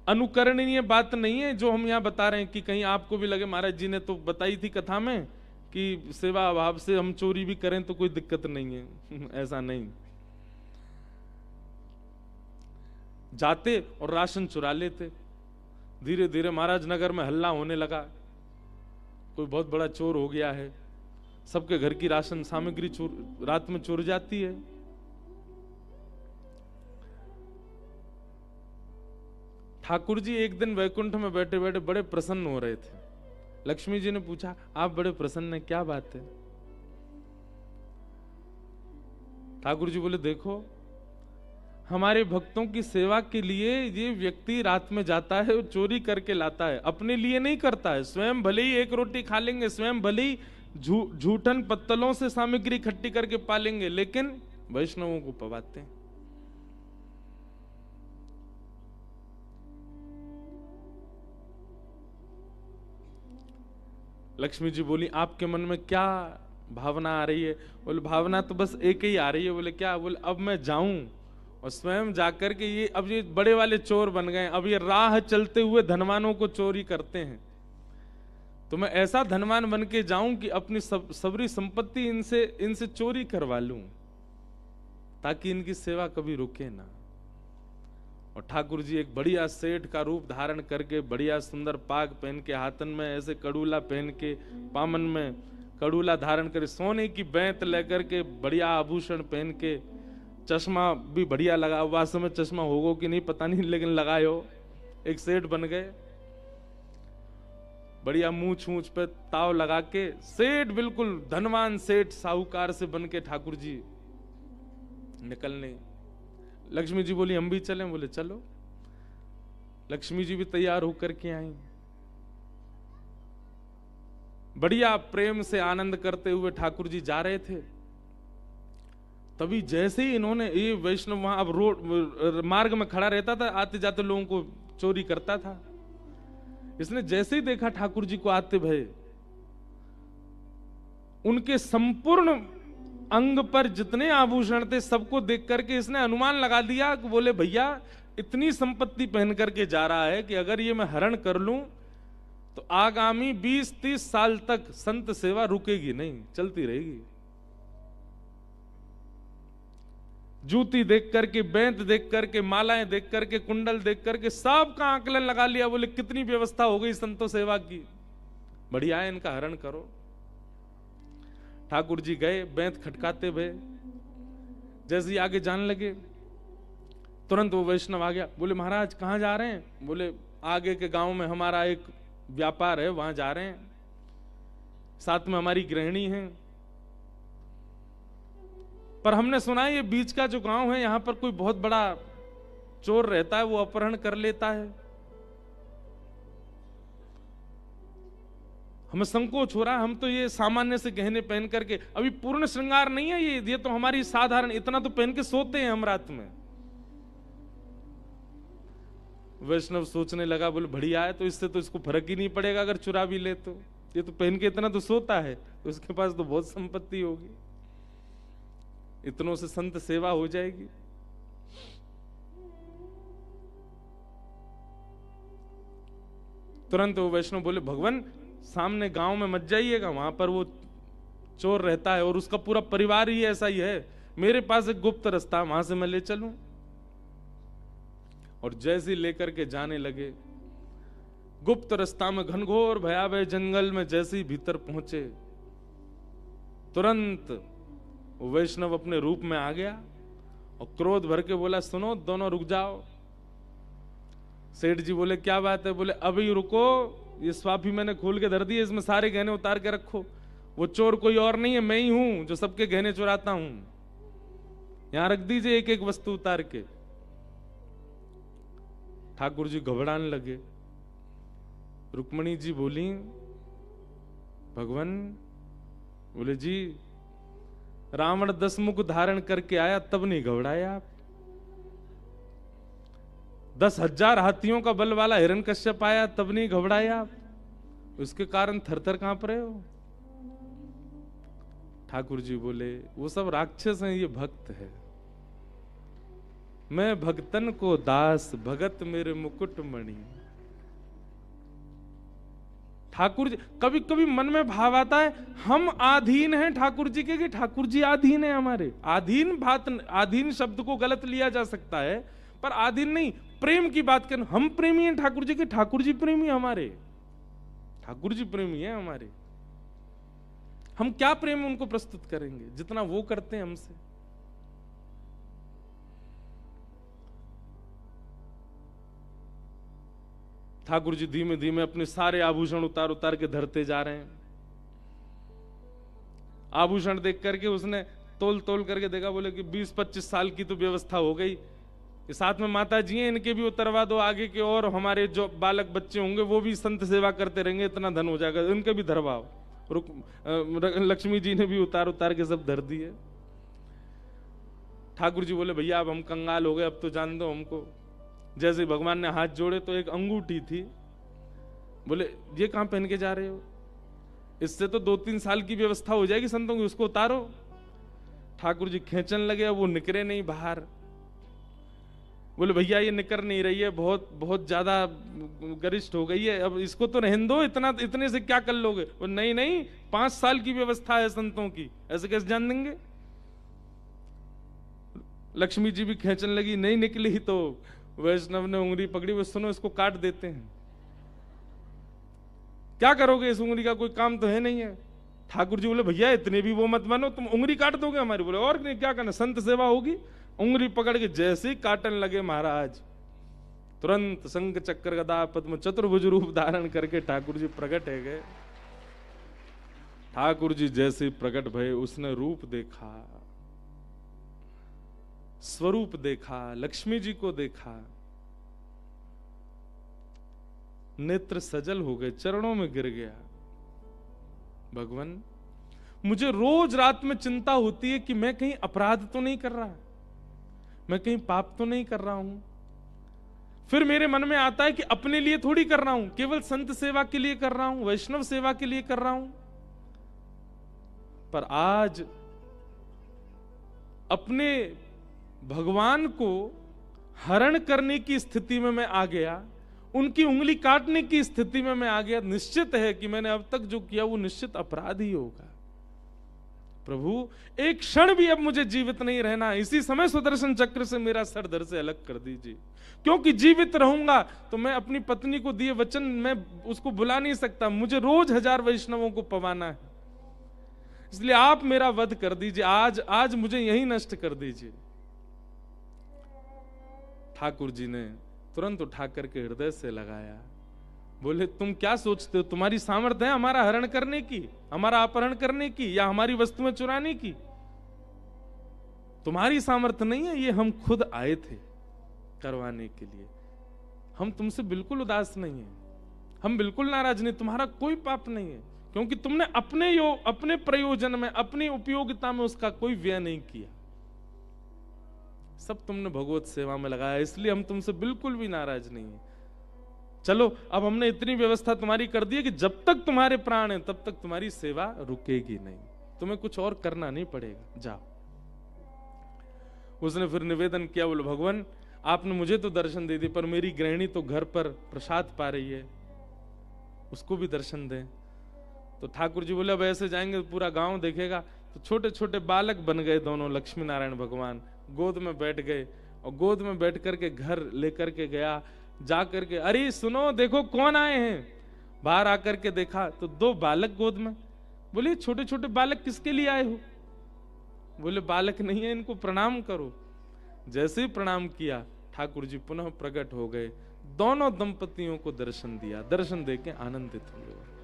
अनुकरणीय बात नहीं है जो हम यहाँ बता रहे हैं कि कहीं आपको भी लगे महाराज जी ने तो बताई थी कथा में कि सेवा भाव से हम चोरी भी करें तो कोई दिक्कत नहीं है। ऐसा नहीं। जाते और राशन चुरा लेते। धीरे धीरे महाराज नगर में हल्ला होने लगा, कोई बहुत बड़ा चोर हो गया है, सबके घर की राशन सामग्री रात में चोर जाती है। ठाकुर जी एक दिन वैकुंठ में बैठे बैठे बड़े प्रसन्न हो रहे थे। लक्ष्मी जी ने पूछा, आप बड़े प्रसन्न हैं, क्या बात है? ठाकुर जी बोले, देखो हमारे भक्तों की सेवा के लिए ये व्यक्ति रात में जाता है और चोरी करके लाता है, अपने लिए नहीं करता है। स्वयं भले ही एक रोटी खा लेंगे, स्वयं भले ही झूठन पत्तलों से सामग्री इकट्ठी करके पालेंगे, लेकिन वैष्णवों को पवाते हैं। लक्ष्मी जी बोली, आपके मन में क्या भावना आ रही है? बोले, भावना तो बस एक ही आ रही है। बोले, क्या? बोले, अब मैं जाऊं और स्वयं जाकर के अब ये बड़े वाले चोर बन गए, अब ये राह चलते हुए धनवानों को चोरी करते हैं, तो मैं ऐसा धनवान बन के जाऊं कि अपनी सबरी संपत्ति इनसे चोरी करवा लूं, ताकि इनकी सेवा कभी रुके ना। और ठाकुर जी एक बढ़िया सेठ का रूप धारण करके, बढ़िया सुंदर पाग पहन के, हाथन में ऐसे कड़ूला पहन के, पामन में कड़ूला धारण करके, सोने की बैंत लेकर के, बढ़िया आभूषण पहन के, चश्मा भी बढ़िया लगा। वास्तव में चश्मा होगा कि नहीं पता नहीं, लेकिन लगाए हो, एक सेठ बन गए। बढ़िया मूंछ मूंछ पे ताव लगा के सेठ, बिल्कुल धनवान सेठ साहूकार से बन के ठाकुर जी निकलने। लक्ष्मी जी बोली, हम भी चलें? बोले, चलो। लक्ष्मी जी भी तैयार होकर के आई, बढ़िया प्रेम से आनंद करते हुए ठाकुर जी जा रहे थे। तभी जैसे ही इन्होंने, ये वैष्णव वहां अब रोड मार्ग में खड़ा रहता था, आते जाते लोगों को चोरी करता था। इसने जैसे ही देखा ठाकुर जी को आते भय, उनके संपूर्ण अंग पर जितने आभूषण थे सबको देख करके इसने अनुमान लगा दिया कि बोले, भैया इतनी संपत्ति पहन करके जा रहा है कि अगर ये मैं हरण कर लूं तो आगामी 20-30 साल तक संत सेवा रुकेगी नहीं, चलती रहेगी। जूती देख करके, बैंत देख करके, मालाएं देख करके, कुंडल देख करके सबका आकलन लगा लिया। बोले, कितनी व्यवस्था हो गई संतो सेवा की, बढ़िया है, इनका हरण करो। ठाकुर जी गए, बैंत खटकाते हुए, जैसे ही आगे जाने लगे तुरंत वो वैष्णव आ गया। बोले, महाराज कहां जा रहे हैं? बोले, आगे के गांव में हमारा एक व्यापार है, वहां जा रहे हैं, साथ में हमारी गृहिणी है, पर हमने सुना है ये बीच का जो गांव है यहां पर कोई बहुत बड़ा चोर रहता है, वो अपहरण कर लेता है, हमें संकोच हो रहा है। हम तो ये सामान्य से गहने पहन करके, अभी पूर्ण श्रृंगार नहीं है ये तो हमारी साधारण, इतना तो पहन के सोते हैं हम रात में। वैष्णव सोचने लगा, बोले, बढ़िया है, तो इससे तो इसको फर्क ही नहीं पड़ेगा अगर चुरा भी ले तो, ये तो पहन के इतना तो सोता है, तो उसके पास तो बहुत संपत्ति होगी, इतनों से संत सेवा हो जाएगी। तुरंत वो वैष्णव बोले, भगवान सामने गांव में मत जाइएगा, वहां पर वो चोर रहता है और उसका पूरा परिवार ही ऐसा ही है, मेरे पास एक गुप्त रास्ता, वहां से मैं ले चलूं। और जैसे लेकर के जाने लगे, गुप्त रास्ता में घनघोर भयावह जंगल में जैसे ही भीतर पहुंचे, तुरंत वो वैष्णव अपने रूप में आ गया और क्रोध भर के बोला, सुनो दोनों रुक जाओ। सेठ जी बोले, क्या बात है? बोले, अभी रुको, ये स्वाफी मैंने खोल के धर दिए, इसमें सारे गहने उतार के रखो, वो चोर कोई और नहीं है, मैं ही हूं जो सबके गहने चुराता हूं, यहां रख दीजिए एक एक वस्तु उतार के। ठाकुर जी घबराने लगे। रुक्मणी जी बोली, भगवान, बोले जी रावण 10 मुख धारण करके आया तब नहीं घबराए आप, 10,000 हाथियों का बल वाला हिरण्यकश्यप आया तब नहीं घबराए आप, उसके कारण थरथर कांप रहे हो। ठाकुर जी बोले, वो सब राक्षस हैं, ये भक्त है। मैं भक्तन को दास, भगत मेरे मुकुट मणि। ठाकुर जी, कभी कभी मन में भाव आता है हम आधीन हैं ठाकुर जी के, कि ठाकुर जी आधीन है हमारे। आधीन शब्द को गलत लिया जा सकता है, पर आधीन नहीं, प्रेम की बात करें, हम प्रेमी हैं ठाकुर जी के, ठाकुर जी प्रेमी हमारे, ठाकुर जी प्रेमी है हमारे। हम क्या प्रेम उनको प्रस्तुत करेंगे जितना वो करते हैं हमसे। ठाकुर जी धीमे धीमे अपने सारे आभूषण उतार उतार के धरते जा रहे हैं। आभूषण देख करके उसने तोल तोल करके देखा, बोले कि 20-25 साल की तो व्यवस्था हो गई, साथ में माता जी हैं, इनके भी उतरवा दो आगे के, और हमारे जो बालक बच्चे होंगे वो भी संत सेवा करते रहेंगे, इतना धन हो जाएगा, इनके भी धरवाओ। लक्ष्मी जी ने भी उतार उतार के सब धर दिए। ठाकुर जी बोले भैया अब हम कंगाल हो गए, अब तो जान दो हमको। जैसे भगवान ने हाथ जोड़े तो एक अंगूठी थी, बोले ये कहां पहन के जा रहे हो, इससे तो 2-3 साल की व्यवस्था हो जाएगी संतों की, उसको उतारो। ठाकुर जी खींचन लगे, अब वो निकले नहीं बाहर। बोले भैया ये निकर नहीं रही है, बहुत बहुत ज्यादा गरिष्ठ हो गई है, अब इसको तो रहने दो, इतने से क्या कर लोगे। वो नहीं नहीं, 5 साल की व्यवस्था है संतों की, ऐसे कैसे जान देंगे। लक्ष्मी जी भी खींचन लगी, नहीं निकली तो वैष्णव ने उंगली पकड़ी, वो सुनो इसको काट देते हैं। क्या करोगे इस उंगली का, कोई काम तो है नहीं है। ठाकुर जी बोले भैया इतने भी वो मत बनो, तुम उंगली काट दोगे हमारी। बोले और नहीं क्या करना, संत सेवा होगी। उंगली पकड़ के जैसे ही काटन लगे महाराज, तुरंत शंख चक्र गदा पद्म चतुर्भुज रूप धारण करके ठाकुर जी प्रकट है गए। ठाकुर जी जैसे प्रकट भये, उसने रूप देखा, स्वरूप देखा, लक्ष्मी जी को देखा, नेत्र सजल हो गए, चरणों में गिर गया। भगवान मुझे रोज रात में चिंता होती है कि मैं कहीं अपराध तो नहीं कर रहा, मैं कहीं पाप तो नहीं कर रहा हूं। फिर मेरे मन में आता है कि अपने लिए थोड़ी कर रहा हूं, केवल संत सेवा के लिए कर रहा हूं, वैष्णव सेवा के लिए कर रहा हूं। पर आज अपने भगवान को हरण करने की स्थिति में मैं आ गया, उनकी उंगली काटने की स्थिति में मैं आ गया। निश्चित है कि मैंने अब तक जो किया वो निश्चित अपराध ही होगा। प्रभु एक क्षण भी अब मुझे जीवित नहीं रहना, इसी समय सुदर्शन चक्र से मेरा सर धड़ से अलग कर दीजिए, क्योंकि जीवित रहूंगा तो मैं अपनी पत्नी को दिए वचन मैं उसको भुला नहीं सकता, मुझे रोज 1000 वैष्णवों को पवाना है। इसलिए आप मेरा वध कर दीजिए, आज मुझे यही नष्ट कर दीजिए। ठाकुर जी ने तुरंत उठा करके हृदय से लगाया, बोले तुम क्या सोचते हो, तुम्हारी सामर्थ्य है हमारा हरण करने की, हमारा अपहरण करने की, या हमारी वस्तुएं चुराने की? तुम्हारी सामर्थ्य नहीं है, ये हम खुद आए थे करवाने के लिए। हम तुमसे बिल्कुल उदास नहीं है, हम बिल्कुल नाराज नहीं, तुम्हारा कोई पाप नहीं है, क्योंकि तुमने अपने प्रयोजन में, अपनी उपयोगिता में उसका कोई व्यय नहीं किया, सब तुमने भगवत सेवा में लगाया, इसलिए हम तुमसे बिल्कुल भी नाराज नहीं है। चलो अब हमने इतनी व्यवस्था तुम्हारी कर दी है कि जब तक तुम्हारे प्राण हैं तब तक तुम्हारी सेवा रुकेगी नहीं, तुम्हें कुछ और करना नहीं पड़ेगा, जाओ। उसने फिर निवेदन किया, बोले भगवान आपने मुझे तो दर्शन दे दी, पर मेरी गृहिणी तो घर पर प्रसाद पा रही है, उसको भी दर्शन दें। तो ठाकुर जी बोले अब ऐसे जाएंगे तो पूरा गांव देखेगा। तो छोटे छोटे बालक बन गए दोनों, लक्ष्मी नारायण भगवान गोद में बैठ गए, और गोद में बैठ करके घर लेकर के गया। जा करके अरे सुनो देखो कौन आए हैं। बाहर आकर के देखा तो 2 बालक गोद में। बोले छोटे छोटे बालक किसके लिए आए हो? बोले बालक नहीं है, इनको प्रणाम करो। जैसे ही प्रणाम किया ठाकुर जी पुनः प्रकट हो गए, दोनों दंपतियों को दर्शन दिया, दर्शन देके आनंदित हुए।